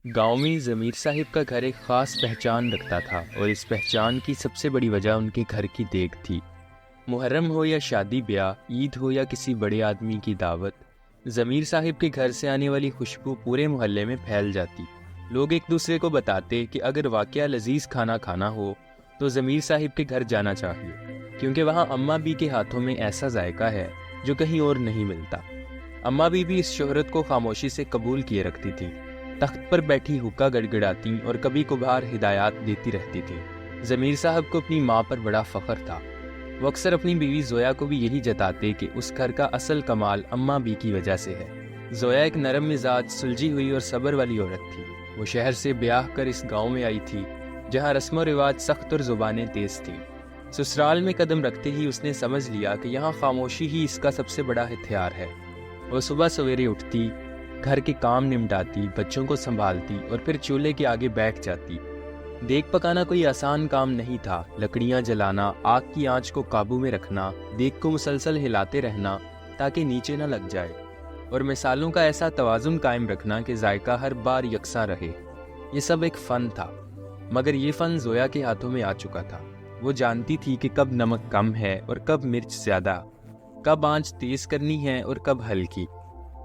गांव में ज़मीर साहिब का घर एक ख़ास पहचान रखता था और इस पहचान की सबसे बड़ी वजह उनके घर की देख थी। मुहर्रम हो या शादी ब्याह, ईद हो या किसी बड़े आदमी की दावत, ज़मीर साहिब के घर से आने वाली खुशबू पूरे मोहल्ले में फैल जाती। लोग एक दूसरे को बताते कि अगर वाकया लजीज खाना खाना हो तो ज़मीर साहिब के घर जाना चाहिए, क्योंकि वहाँ अम्मा बी के हाथों में ऐसा जायका है जो कहीं और नहीं मिलता। अम्मा बी भी इस शोहरत को खामोशी से कबूल किए रखती थी। तख्त पर बैठी हुक्का गड़गड़ाती और कभी कभार हिदायत देती रहती थी। ज़मीर साहब को अपनी माँ पर बड़ा फ़ख्र था। वो अक्सर अपनी बीवी जोया को भी यही जताते कि उस घर का असल कमाल अम्मा बी की वजह से है। जोया एक नरम मिजाज, सुलझी हुई और सब्र वाली औरत थी। वो शहर से ब्याह कर इस गांव में आई थी जहां रस्म व रिवाज सख्त और ज़ुबानें तेज थी। ससुराल में कदम रखते ही उसने समझ लिया कि यहाँ खामोशी ही इसका सबसे बड़ा हथियार है। वो सुबह सवेरे उठती, घर के काम निपटाती, बच्चों को संभालती और फिर चूल्हे के आगे बैठ जाती। देग पकाना कोई आसान काम नहीं था। लकड़ियां जलाना, आग की आंच को काबू में रखना, देग को मुसलसल हिलाते रहना ताकि नीचे न लग जाए, और मिसालों का ऐसा तवाजुन कायम रखना कि जायका हर बार यकसा रहे। ये सब एक फ़न था, मगर ये फ़न जोया के हाथों में आ चुका था। वो जानती थी कि कब नमक कम है और कब मिर्च ज़्यादा, कब आंच तेज करनी है और कब हल्की।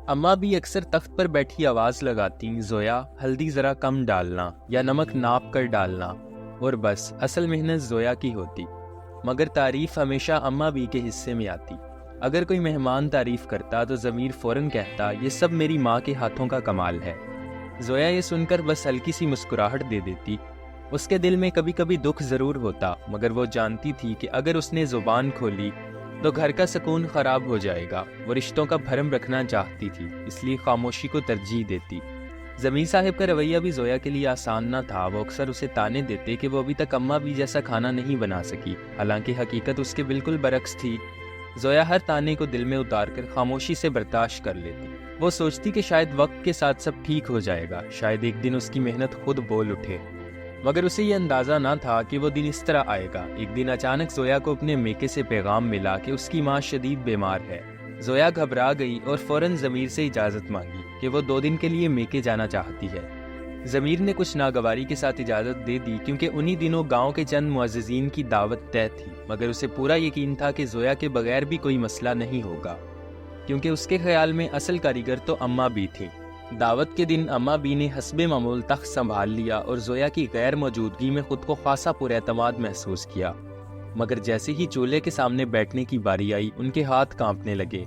अम्मा भी अक्सर तख्त पर बैठी आवाज लगाती, जोया हल्दी जरा कम डालना या नमक नाप कर डालना, और बस असल मेहनत जोया की होती। मगर तारीफ हमेशा अम्मा बी के हिस्से में आती। अगर कोई मेहमान तारीफ करता तो ज़मीर फौरन कहता, ये सब मेरी माँ के हाथों का कमाल है। जोया ये सुनकर बस हल्की सी मुस्कुराहट दे देती। उसके दिल में कभी कभी दुख जरूर होता, मगर वो जानती थी कि अगर उसने जुबान खोली तो घर का सुकून खराब हो जाएगा। वो रिश्तों का भरम रखना चाहती थी, इसलिए खामोशी को तरजीह देती। ज़मीर साहिब का रवैया भी जोया के लिए आसान न था। वो अक्सर उसे ताने देते कि वो अभी तक अम्मा भी जैसा खाना नहीं बना सकी, हालांकि हकीकत उसके बिल्कुल बरक्स थी। जोया हर ताने को दिल में उतार कर खामोशी से बर्दाश्त कर लेती। वो सोचती कि शायद वक्त के साथ सब ठीक हो जाएगा, शायद एक दिन उसकी मेहनत खुद बोल उठे। मगर उसे ये अंदाज़ा ना था कि वो दिन इस तरह आएगा। एक दिन अचानक जोया को अपने मेके से पैगाम मिला कि उसकी माँ शदीद बीमार है। जोया घबरा गई और फौरन ज़मीर से इजाज़त मांगी कि वो 2 दिन के लिए मेके जाना चाहती है। ज़मीर ने कुछ नागवारी के साथ इजाज़त दे दी, क्योंकि उन्हीं दिनों गांव के चंद मुअज़्ज़िज़ीन की दावत तय थी। मगर उसे पूरा यकीन था कि जोया के बगैर भी कोई मसला नहीं होगा, क्योंकि उसके ख्याल में असल कारीगर तो अम्मा बी थी। दावत के दिन अम्मा बी ने हस्बे मामूल तख्त संभाल लिया और जोया की गैर मौजूदगी में खुद को खासा पुरएतमाद महसूस किया। मगर जैसे ही चूल्हे के सामने बैठने की बारी आई, उनके हाथ कांपने लगे।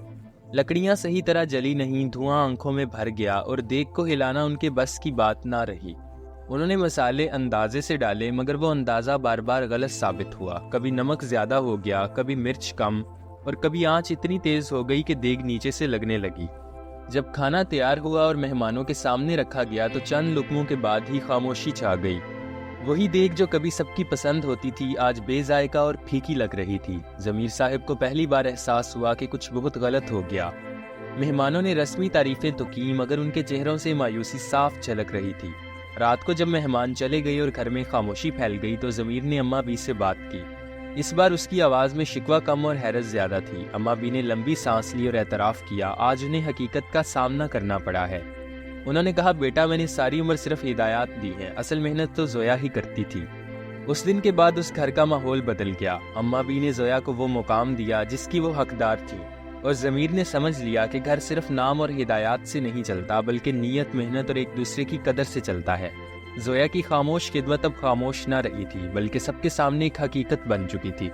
लकड़ियां सही तरह जली नहीं, धुआं आंखों में भर गया और देग को हिलाना उनके बस की बात ना रही। उन्होंने मसाले अंदाजे से डाले, मगर वो अंदाजा बार बार गलत साबित हुआ। कभी नमक ज्यादा हो गया, कभी मिर्च कम, और कभी आंच इतनी तेज हो गई कि देग नीचे से लगने लगी। जब खाना तैयार हुआ और मेहमानों के सामने रखा गया तो चंद लुकमों के बाद ही खामोशी छा गई। वही देग जो कभी सबकी पसंद होती थी, आज बेजायका और फीकी लग रही थी। ज़मीर साहिब को पहली बार एहसास हुआ कि कुछ बहुत गलत हो गया। मेहमानों ने रस्मी तारीफें तो की, मगर उनके चेहरों से मायूसी साफ झलक रही थी। रात को जब मेहमान चले गए और घर में खामोशी फैल गई तो ज़मीर ने अम्मा बी से बात की। इस बार उसकी आवाज़ में शिकवा कम और हैरत ज़्यादा थी। अम्मा बी ने लंबी सांस ली और एतराफ़ किया, आज उन्हें हकीकत का सामना करना पड़ा है। उन्होंने कहा, बेटा मैंने सारी उम्र सिर्फ हिदायत दी है, असल मेहनत तो जोया ही करती थी। उस दिन के बाद उस घर का माहौल बदल गया। अम्मा बी ने जोया को वो मुकाम दिया जिसकी वो हकदार थी, और ज़मीर ने समझ लिया कि घर सिर्फ नाम और हिदायत से नहीं चलता, बल्कि नीयत, मेहनत और एक दूसरे की कदर से चलता है। जोया की खामोश खिदमत अब खामोश न रही थी, बल्कि सबके सामने एक हकीकत बन चुकी थी।